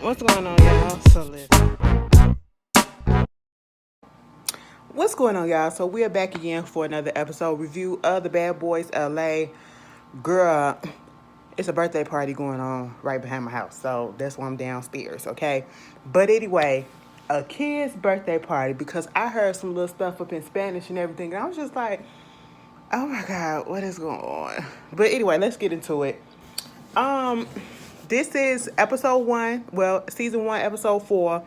What's going on, y'all? What's going on, y'all? So we are back again for another episode review of the Bad Boys LA. Girl, it's a birthday party going on right behind my house, so that's why I'm downstairs, okay? But anyway, a kid's birthday party, because I heard some little stuff up in Spanish and everything, and I was just like, oh my God, what is going on? But anyway, let's get into it. This is episode 1, well, season 1, episode 4.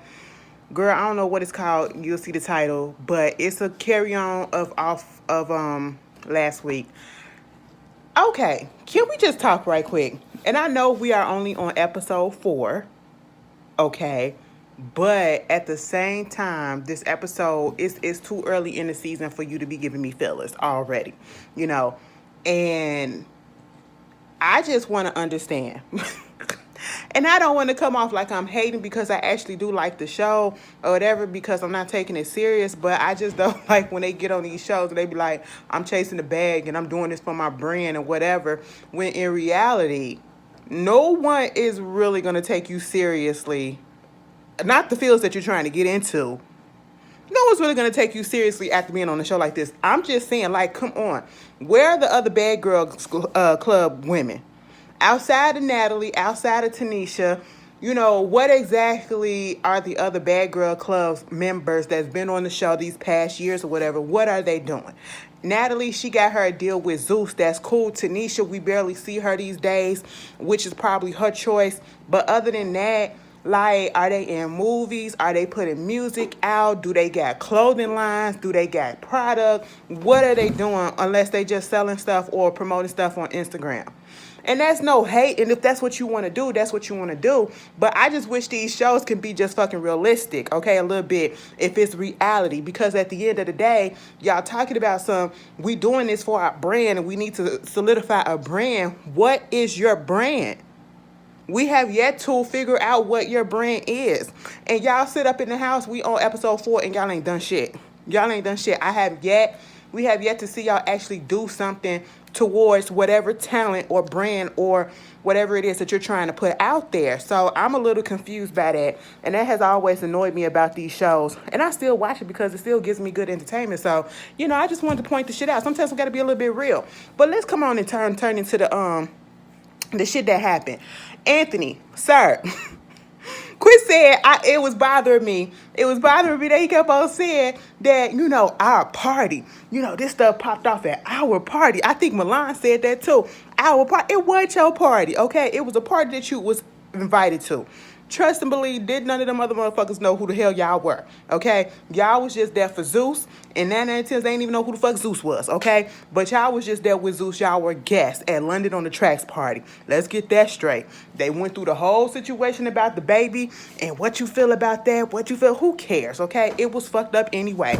Girl, I don't know what it's called. You'll see the title, but it's a carry on of last week. Okay, can we just talk right quick? And I know we are only on episode 4, okay, but at the same time, this episode is too early in the season for you to be giving me fillers already, and I just want to understand. And I don't want to come off like I'm hating, because I actually do like the show or whatever, because I'm not taking it serious. But I just don't like when they get on these shows and they be like, I'm chasing the bag and I'm doing this for my brand and whatever. When in reality, no one is really going to take you seriously. Not the fields that you're trying to get into. No one's really going to take you seriously after being on a show like this. I'm just saying, like, come on. Where are the other Bad Girls Club women? Outside of Natalie, outside of Tanisha, what exactly are the other Bad Girl Club members that's been on the show these past years or whatever? What are they doing? Natalie, she got her deal with Zeus. That's cool. Tanisha, we barely see her these days, which is probably her choice. But other than that, like, are they in movies? Are they putting music out? Do they got clothing lines? Do they got product? What are they doing unless they just selling stuff or promoting stuff on Instagram? And that's no hate. And if that's what you want to do, that's what you want to do. But I just wish these shows can be just fucking realistic, okay, a little bit, if it's reality. Because at the end of the day, y'all talking about we doing this for our brand and we need to solidify a brand. What is your brand? We have yet to figure out what your brand is. And y'all sit up in the house, we on episode 4, and y'all ain't done shit. Y'all ain't done shit. We have yet to see y'all actually do something towards whatever talent or brand or whatever it is that you're trying to put out there. So I'm a little confused by that. And that has always annoyed me about these shows. And I still watch it because it still gives me good entertainment. So, I just wanted to point the shit out. Sometimes we got to be a little bit real. But let's come on and turn into the shit that happened. Anthony, sir, Chris said it was bothering me. It was bothering me that he kept on saying that, our party, this stuff popped off at our party. I think Milan said that too. Our party. It wasn't your party, okay? It was a party that you was invited to. Trust and believe, did none of them other motherfuckers know who the hell y'all were, okay? Y'all was just there for Zeus, and 9 out of 10 they didn't even know who the fuck Zeus was, okay? But y'all was just there with Zeus. Y'all were guests at London on the Tracks party. Let's get that straight. They went through the whole situation about the baby, and what you feel about that, who cares, okay? It was fucked up anyway,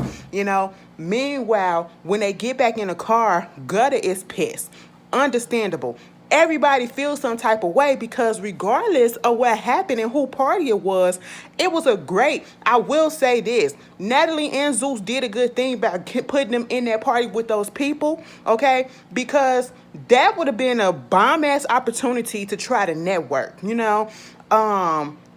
Meanwhile, when they get back in the car, Gutter is pissed. Understandable. Everybody feels some type of way, because regardless of what happened and who party it was I will say this, Natalie and Zeus did a good thing by putting them in that party with those people, okay? Because that would have been a bomb-ass opportunity to try to network,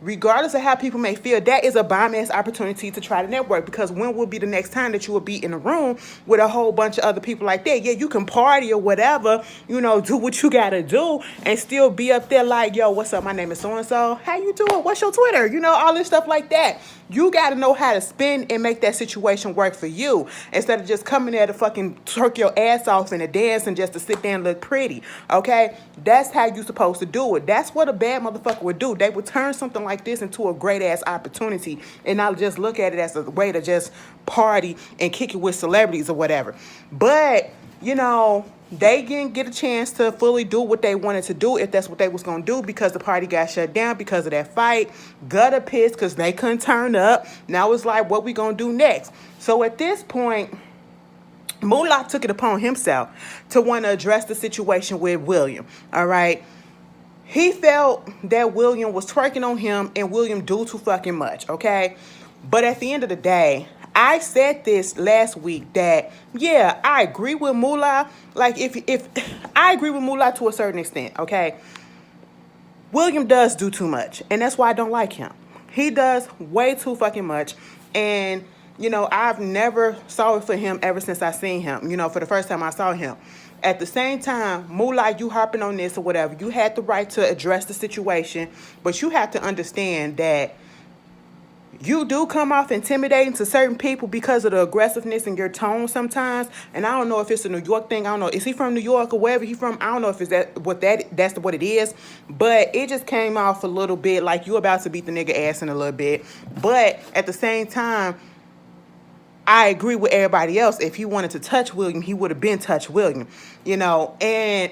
regardless of how people may feel, that is a bomb-ass opportunity to try to network, because when will be the next time that you will be in a room with a whole bunch of other people like that? Yeah, you can party or whatever, do what you gotta do, and still be up there like, yo, what's up? My name is so-and-so. How you doing? What's your Twitter? All this stuff like that. You gotta know how to spin and make that situation work for you, instead of just coming there to fucking twerk your ass off in a dance and just to sit there and look pretty, okay? That's how you supposed to do it. That's what a bad motherfucker would do. They would turn something like this into a great ass opportunity, and not just look at it as a way to just party and kick it with celebrities or whatever. But they didn't get a chance to fully do what they wanted to do, if that's what they was gonna do, because the party got shut down because of that fight. Gutter pissed because they couldn't turn up. Now it's like, what we gonna do next? So at this point, Moolah took it upon himself to want to address the situation with William. All right. He felt that William was twerking on him, and William do too fucking much, okay? But at the end of the day, I said this last week that, yeah, I agree with Moolah. Like, if I agree with Moolah to a certain extent, okay? William does do too much, and that's why I don't like him. He does way too fucking much, and I've never saw it for him ever since I seen him. For the first time I saw him. At the same time, Moolah, you harping on this or whatever. You had the right to address the situation, but you have to understand that you do come off intimidating to certain people because of the aggressiveness in your tone sometimes. And I don't know if it's a New York thing. I don't know. Is he from New York or wherever he's from? I don't know if it's that's what it is. But it just came off a little bit like you about to beat the nigga ass in a little bit. But at the same time, I agree with everybody else. If he wanted to touch William, he would have been touched William. And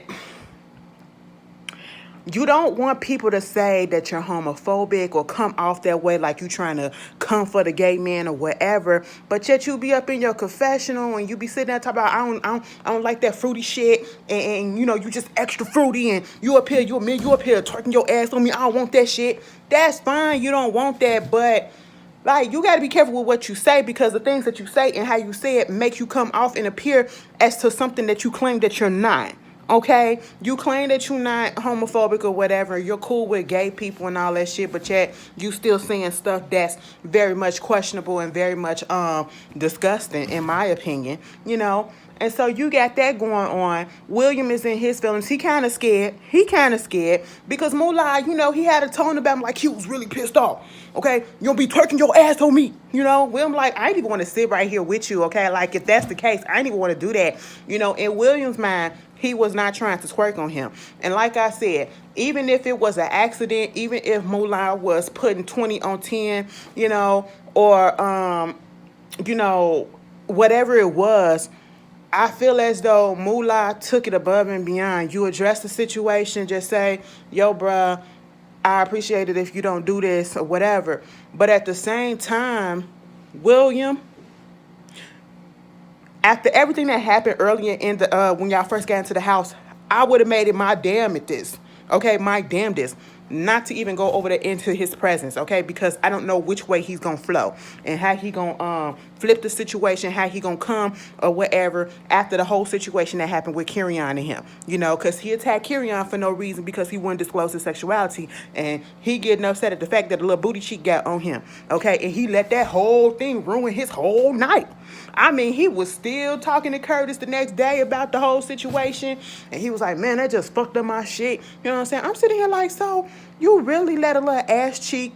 you don't want people to say that you're homophobic or come off that way like you trying to come for the gay man or whatever, but yet you be up in your confessional and you be sitting there talking about I don't like that fruity shit and you just extra fruity and you up here twerking your ass on me. I don't want that shit. That's fine. You don't want that, but like you got to be careful with what you say, because the things that you say and how you say it makes you come off and appear as to something that you claim that you're not. Okay, you claim that you're not homophobic or whatever. You're cool with gay people and all that shit, but yet you still saying stuff that's very much questionable and very much disgusting, in my opinion. And so you got that going on. William is in his feelings. He kind of scared. Because Moolah, he had a tone about him like he was really pissed off. Okay, you don't be twerking your ass on me. William like, I ain't even want to sit right here with you. Okay, like if that's the case, I ain't even want to do that. In William's mind, he was not trying to twerk on him. And like I said, even if it was an accident, even if Moolah was putting 20 on 10, or whatever it was, I feel as though Moolah took it above and beyond. You address the situation, just say, yo, bruh, I appreciate it if you don't do this or whatever. But at the same time, William, after everything that happened earlier in the when y'all first got into the house, I would have made it my damnedest, okay, my damnedest, not to even go over there into his presence, okay, because I don't know which way he's gonna flow and how he gonna flip the situation, how he gonna come or whatever after the whole situation that happened with Kirion and him, because he attacked Kirion for no reason because he wouldn't disclose his sexuality, and he getting upset at the fact that the little booty cheek got on him, okay, and he let that whole thing ruin his whole night. I mean, he was still talking to Curtis the next day about the whole situation. And he was like, man, that just fucked up my shit. You know what I'm saying? I'm sitting here like, so you really let a little ass cheek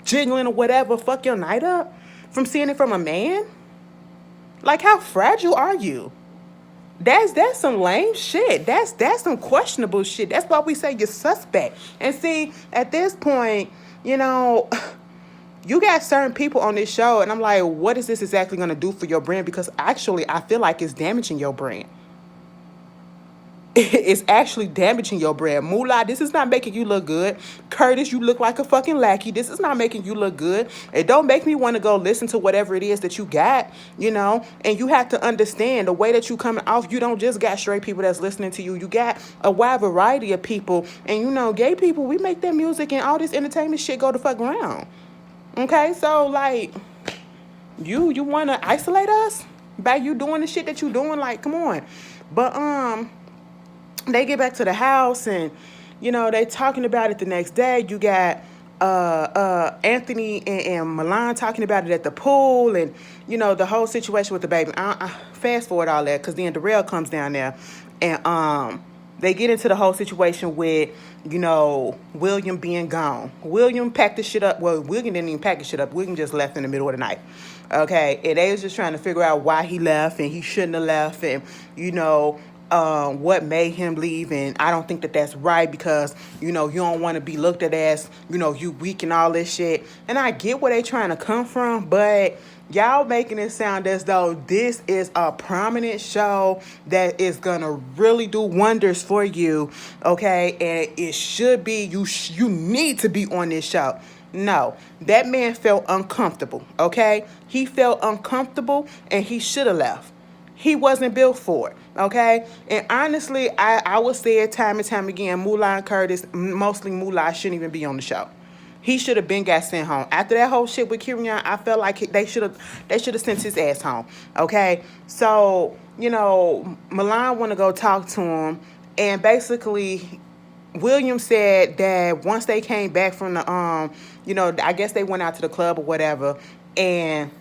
jiggling or whatever fuck your night up from seeing it from a man? Like, how fragile are you? That's some lame shit. That's some questionable shit. That's why we say you're suspect. And see, at this point, you got certain people on this show, and I'm like, what is this exactly going to do for your brand? Because actually, I feel like it's damaging your brand. It's actually damaging your brand. Moolah, this is not making you look good. Curtis, you look like a fucking lackey. This is not making you look good. It don't make me want to go listen to whatever it is that you got, And you have to understand the way that you coming off. You don't just got straight people that's listening to you. You got a wide variety of people. And, gay people, we make that music and all this entertainment shit go the fuck around. Okay, so like, you want to isolate us by you doing the shit that you doing? Like, come on. But they get back to the house and they talking about it the next day. You got Anthony and Milan talking about it at the pool, and the whole situation with the baby. I fast forward all that because then Darrell comes down there and they get into the whole situation with, William being gone. William packed the shit up. Well, William didn't even pack the shit up. William just left in the middle of the night. Okay. And they was just trying to figure out why he left and he shouldn't have left. And, what made him leave. And I don't think that that's right because, you don't want to be looked at as, you weak and all this shit. And I get where they trying to come from, but y'all making it sound as though this is a prominent show that is gonna really do wonders for you, okay? And it should be, you need to be on this show. No, that man felt uncomfortable, okay? He felt uncomfortable and he should have left. He wasn't built for it, okay? And honestly, I would say it time and time again, Moolah and Curtis, mostly Moolah, shouldn't even be on the show. He should have been got sent home. After that whole shit with Kirion, I felt like they should have sent his ass home. Okay? So, Milan want to go talk to him, and basically William said that once they came back from the I guess they went out to the club or whatever, and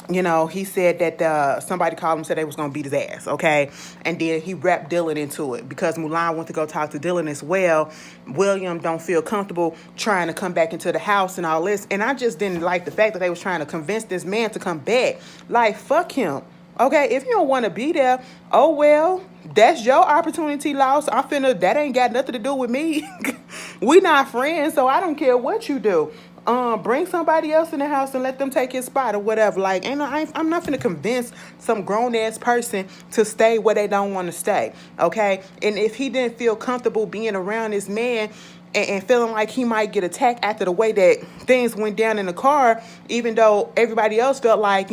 he said that somebody called him and said they was gonna beat his ass, okay? And then he wrapped Dylan into it because Mulan went to go talk to Dylan as well. William don't feel comfortable trying to come back into the house and all this. And I just didn't like the fact that they was trying to convince this man to come back. Like, fuck him. Okay, if you don't want to be there, oh well, that's your opportunity lost. That ain't got nothing to do with me. We not friends, so I don't care what you do. Bring somebody else in the house and let them take his spot or whatever. Like, I'm not gonna convince some grown ass person to stay where they don't want to stay. Okay, and if he didn't feel comfortable being around this man, and feeling like he might get attacked after the way that things went down in the car, even though everybody else felt like,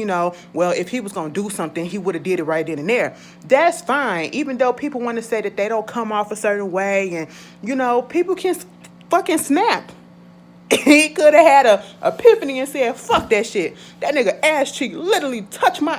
well, if he was going to do something, he would have did it right then and there. That's fine. Even though people want to say that they don't come off a certain way and, people can fucking snap. He could have had a epiphany and said, fuck that shit. That nigga ass cheek literally touched my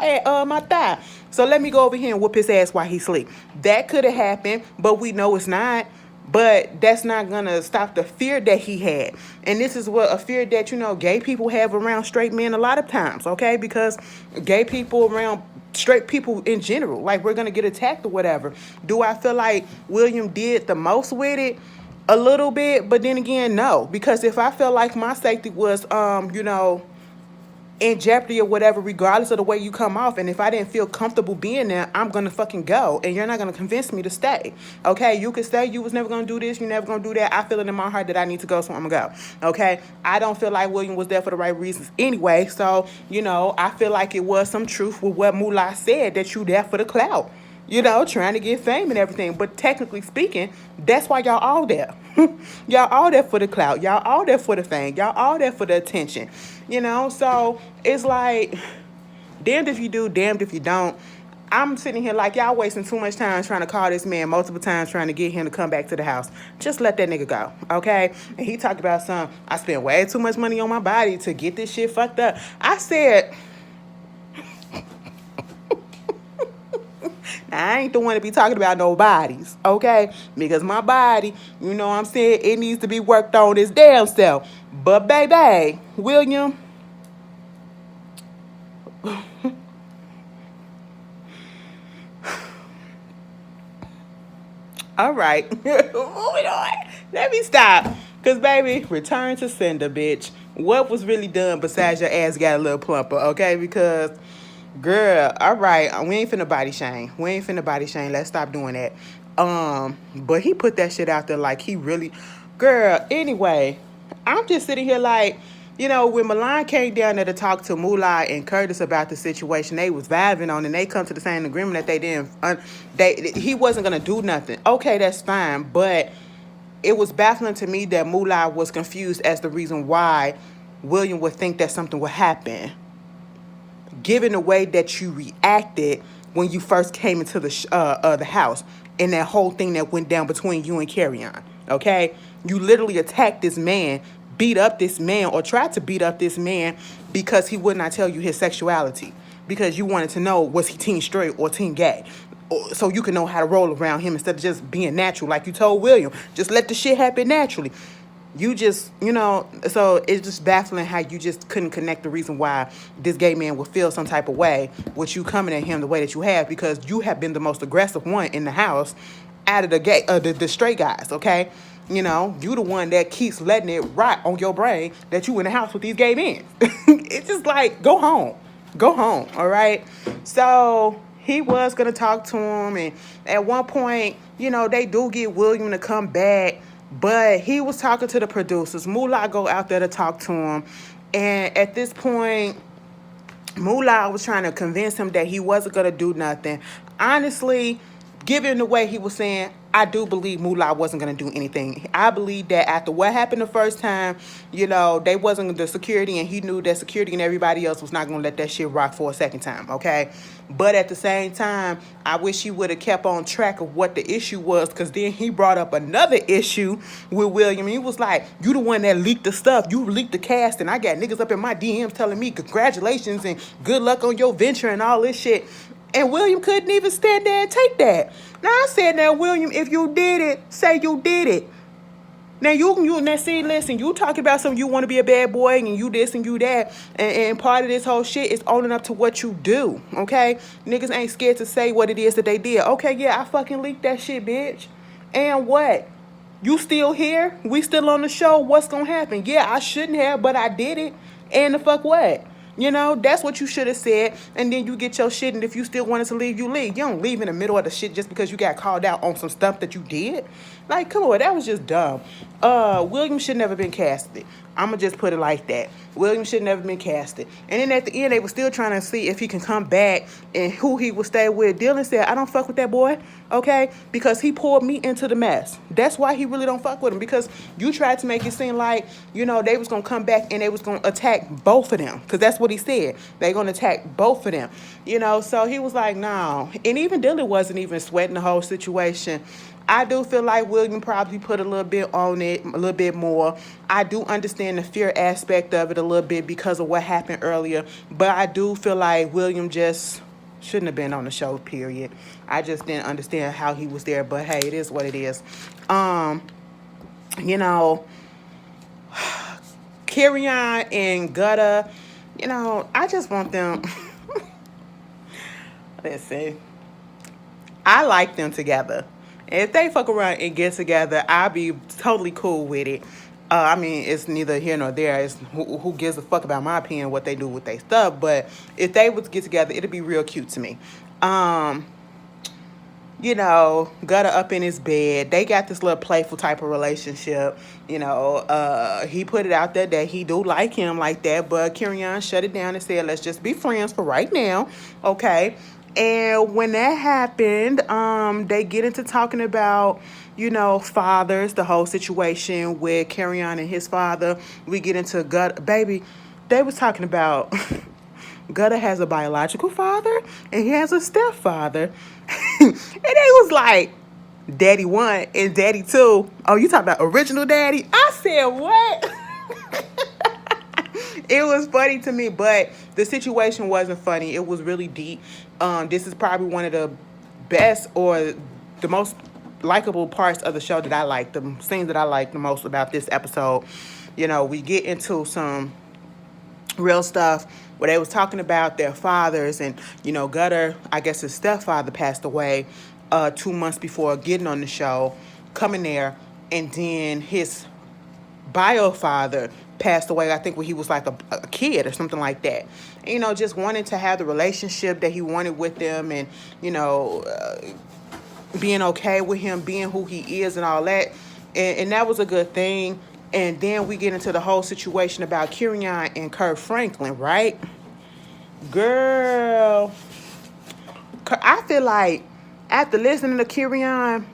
thigh. So let me go over here and whoop his ass while he sleep. That could have happened, but we know it's not. But that's not going to stop the fear that he had. And this is a fear that, gay people have around straight men a lot of times, okay? Because gay people around straight people in general, like, we're going to get attacked or whatever. Do I feel like William did the most with it? A little bit, but then again, no. Because if I felt like my safety was, in jeopardy or whatever, regardless of the way you come off, and if I didn't feel comfortable being there, I'm gonna fucking go, and you're not gonna convince me to stay. Okay, you could say you was never gonna do this, you never gonna do that. I feel it in my heart that I need to go, so I'm gonna go. Okay, I don't feel like William was there for the right reasons anyway, so I feel like it was some truth with what Moolah said, that you there for the clout, trying to get fame and everything. But technically speaking, that's why y'all all there. Y'all all there for the clout. Y'all all there for the fame. Y'all all there for the attention. So it's like, damned if you do, damned if you don't. I'm sitting here like, y'all wasting too much time trying to call this man multiple times trying to get him to come back to the house. Just let that nigga go, okay? And he talked about I spent way too much money on my body to get this shit fucked up. I said, I ain't the one to be talking about no bodies, okay? Because my body, what I'm saying, it needs to be worked on its damn self. But baby, William, all right, moving on. Let me stop. Because, baby, return to sender, bitch. What was really done besides your ass got a little plumper, okay? Because, girl, all right, we ain't finna body shame. Let's stop doing that. But he put that shit out there like he really... Girl, anyway, I'm just sitting here like, when Milan came down there to talk to Moolah and Curtis about the situation they was vibing on, and they come to the same agreement that they didn't... he wasn't going to do nothing. Okay, that's fine, but it was baffling to me that Moolah was confused as the reason why William would think that something would happen, given the way that you reacted when you first came into the house and that whole thing that went down between you and Carrion, okay? You literally attacked this man, beat up this man, or tried to beat up this man because he would not tell you his sexuality, because you wanted to know, was he teen straight or teen gay? So you can know how to roll around him instead of just being natural like you told William. Just let the shit happen naturally. You just, so it's just baffling how you just couldn't connect the reason why this gay man would feel some type of way with you coming at him the way that you have, because you have been the most aggressive one in the house out of the straight guys, okay? You the one that keeps letting it rot on your brain that you in the house with these gay men. It's just like, go home, all right? So he was going to talk to him, and at one point, they do get William to come back, but he was talking to the producers. Moolah go out there to talk to him, and at this point, Moolah was trying to convince him that he wasn't going to do nothing. Honestly, given the way he was saying, I do believe Moolah wasn't going to do anything. I believe that after what happened the first time, they wasn't the security, and he knew that security and everybody else was not going to let that shit rock for a second time, okay? But at the same time, I wish he would have kept on track of what the issue was, because then he brought up another issue with William. He was like, you the one that leaked the stuff. You leaked the cast, and I got niggas up in my DMs telling me congratulations and good luck on your venture and all this shit. And William couldn't even stand there and take that. Now I said, now William, if you did it, say you did it. Now now see, listen, you talking about something, you want to be a bad boy and you this and you that, and part of this whole shit is owning up to what you do, okay? Niggas ain't scared to say what it is that they did. Okay, yeah, I fucking leaked that shit, bitch. And what? You still here? We still on the show? What's gonna happen? Yeah, I shouldn't have, but I did it. And the fuck what? You know, that's what you should have said. And then you get your shit, and if you still wanted to leave, you leave. You don't leave in the middle of the shit just because you got called out on some stuff that you did. Like, come on, that was just dumb. William should never been casted. I'ma just put it like that. William should never been casted. And then at the end, they were still trying to see if he can come back and who he would stay with. Dylan said, I don't fuck with that boy, okay? Because he pulled me into the mess. That's why he really don't fuck with him. Because you tried to make it seem like, you know, they was going to come back and they was going to attack both of them. Because that's what he said. They going to attack both of them. You know, so he was like, no. And even Dylan wasn't even sweating the whole situation. I do feel like William probably put a little bit on it, a little bit more. I do understand the fear aspect of it a little bit because of what happened earlier. But I do feel like William just shouldn't have been on the show, period. I just didn't understand how he was there. But hey, it is what it is. You know, Kerrion and Gutta, you know, I just want them. Listen, I like them together. If they fuck around and get together, I'll be totally cool with it. I mean, it's neither here nor there. It's who gives a fuck about my opinion, what they do with their stuff. But if they would get together, it'd be real cute to me. You know, Gutta up in his bed. They got this little playful type of relationship. You know, he put it out there that he do like him like that. But Kerrion shut it down and said, let's just be friends for right now. Okay. And when that happened, they get into talking about, you know, fathers, the whole situation with Kerrion and his father. We get into Gutta. Baby, they was talking about Gutta has a biological father and he has a stepfather. And they was like, Daddy 1 and Daddy 2. Oh, you talking about original daddy? I said, what? It was funny to me, but the situation wasn't funny. It was really deep. This is probably one of the best or the most likable parts of the show that I like, the scenes that I like the most about this episode. You know, we get into some real stuff where they was talking about their fathers, and, you know, Gutta, I guess his stepfather passed away 2 months before getting on the show, coming there, and then his bio father passed away, I think, when he was like a kid or something like that. And, you know, just wanting to have the relationship that he wanted with them, and, you know, being okay with him being who he is and all that. And that was a good thing. And then we get into the whole situation about Kerrion and Kirk Franklin, right? Girl, I feel like after listening to Kerrion,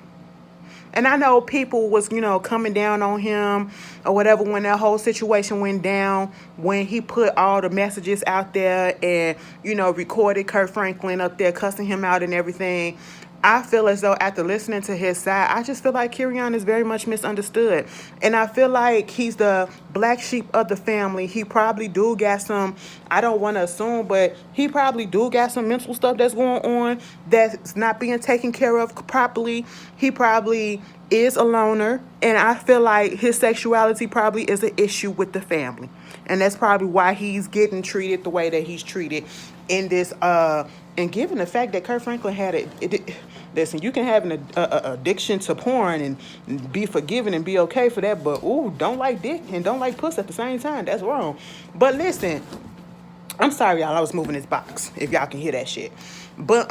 and I know people was, you know, coming down on him or whatever when that whole situation went down, when he put all the messages out there and, you know, recorded Kirk Franklin up there cussing him out and everything. I feel as though after listening to his side, I just feel like Kerrion is very much misunderstood. And I feel like he's the black sheep of the family. He probably do got some, I don't want to assume, but he probably do got some mental stuff that's going on that's not being taken care of properly. He probably is a loner. And I feel like his sexuality probably is an issue with the family. And that's probably why he's getting treated the way that he's treated in this, and given the fact that Kirk Franklin had it, listen, you can have an addiction to porn and be forgiven and be okay for that, but ooh, don't like dick and don't like puss at the same time. That's wrong. But listen, I'm sorry, y'all. I was moving this box, if y'all can hear that shit. But,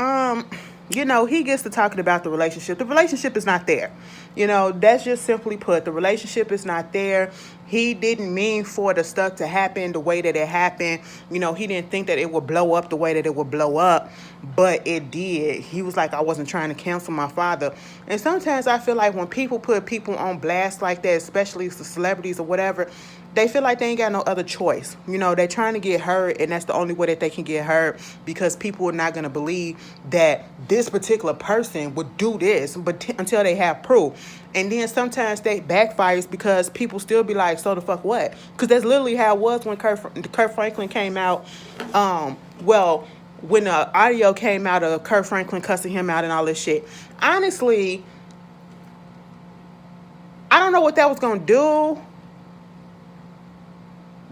you know, he gets to talking about the relationship. The relationship is not there. You know, that's just simply put. The relationship is not there. He didn't mean for the stuff to happen the way that it happened. You know, he didn't think that it would blow up the way that it would blow up, but it did. He was like, I wasn't trying to cancel my father. And sometimes I feel like when people put people on blast like that, especially the celebrities or whatever, they feel like they ain't got no other choice. You know, they're trying to get hurt, and that's the only way that they can get hurt, because people are not going to believe that this particular person would do this until they have proof. And then sometimes they backfires because people still be like, so the fuck what? Because that's literally how it was when Kirk Franklin came out. Well, when the audio came out of Kurt Franklin cussing him out and all this shit. Honestly, I don't know what that was gonna do,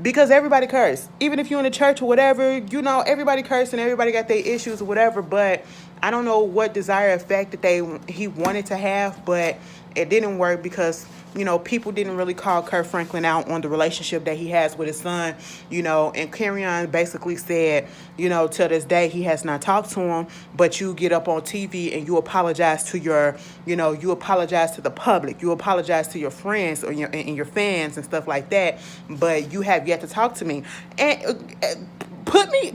because everybody curse. Even if you're in the church or whatever, you know, everybody curse and everybody got their issues or whatever. But I don't know what desired effect that he wanted to have, but it didn't work because, you know, people didn't really call Kurt Franklin out on the relationship that he has with his son, you know, and Kerrion basically said, you know, to this day he has not talked to him, but you get up on TV and you apologize to you apologize to the public, you apologize to your friends or your fans and stuff like that, but you have yet to talk to me. And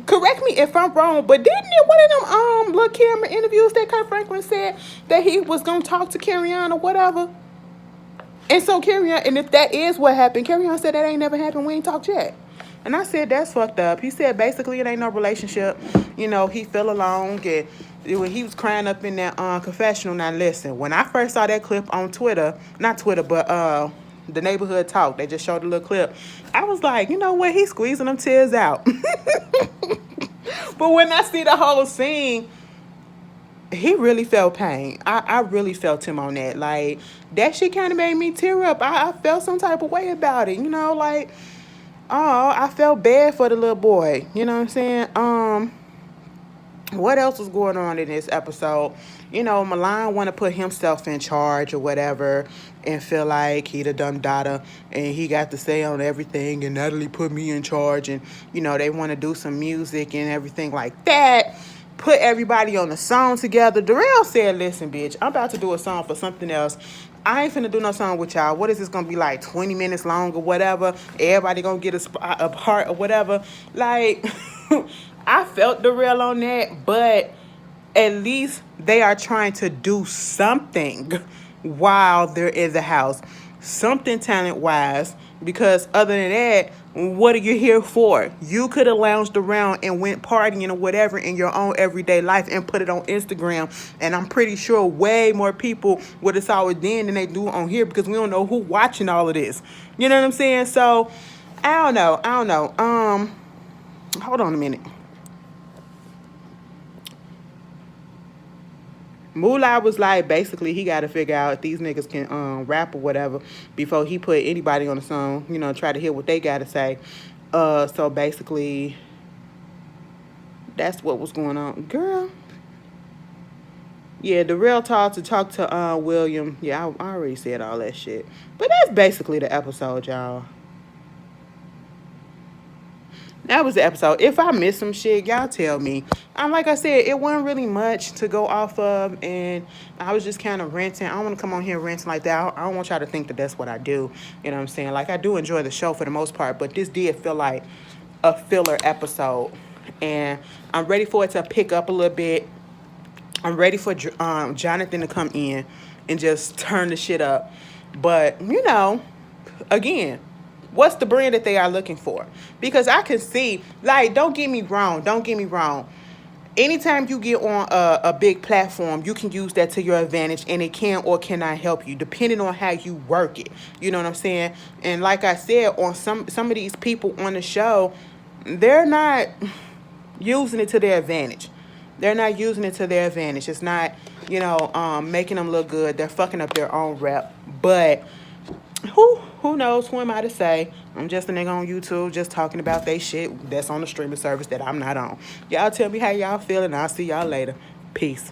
correct me if I'm wrong, but didn't it one of them little camera interviews that Kurt Franklin said that he was gonna talk to Kerrion or whatever? And so Kerrion, and if that is what happened, Kerrion said that ain't never happened. We ain't talked yet. And I said, that's fucked up. He said basically it ain't no relationship. You know, he fell along, and when he was crying up in that confessional. Now listen, when I first saw that clip on Twitter, not Twitter, but the neighborhood talk, they just showed a little clip. I was like, you know what? He's squeezing them tears out. But when I see the whole scene, he really felt pain. I really felt him on that. Like, that shit kind of made me tear up. I felt some type of way about it, you know, like, oh, I felt bad for the little boy. You know what I'm saying? What else was going on in this episode? You know, Milan want to put himself in charge or whatever and feel like he the dumb daughter and he got to say on everything, and Natalie put me in charge, and, you know, they want to do some music and everything like that. Put everybody on the song together. Darrell said, listen, bitch, I'm about to do a song for something else. I ain't finna do no song with y'all. What is this gonna be, like 20 minutes long or whatever? Everybody gonna get a part or whatever. Like, I felt Darrell on that, but at least they are trying to do something while they're in the house. Something talent-wise, because other than that, what are you here for? You could have lounged around and went partying or whatever in your own everyday life and put it on Instagram, and I'm pretty sure way more people would have saw it then than they do on here, because we don't know who watching all of this. You know what I'm saying? So, I don't know. Hold on a minute. Moolah was like, basically, he got to figure out if these niggas can rap or whatever before he put anybody on the song, you know, try to hear what they got to say. So basically, that's what was going on. Girl. Yeah, the real talk to William. Yeah, I already said all that shit. But that's basically the episode, y'all. That was the episode. If I missed some shit, y'all tell me. Like I said, it wasn't really much to go off of, and I was just kind of ranting. I don't want to come on here ranting like that. I don't want y'all to think that that's what I do. You know what I'm saying? Like, I do enjoy the show for the most part, but this did feel like a filler episode, and I'm ready for it to pick up a little bit. I'm ready for Jonathan to come in and just turn the shit up. But, you know, again, what's the brand that they are looking for? Because I can see, like, don't get me wrong. Anytime you get on a big platform, you can use that to your advantage, and it can or cannot help you, depending on how you work it. You know what I'm saying? And like I said, on some of these people on the show, they're not using it to their advantage. They're not using it to their advantage. It's not, you know, making them look good. They're fucking up their own rep. But who knows? Who am I to say? I'm just a nigga on YouTube just talking about they shit that's on the streaming service that I'm not on. Y'all tell me how y'all feel, and I'll see y'all later. Peace.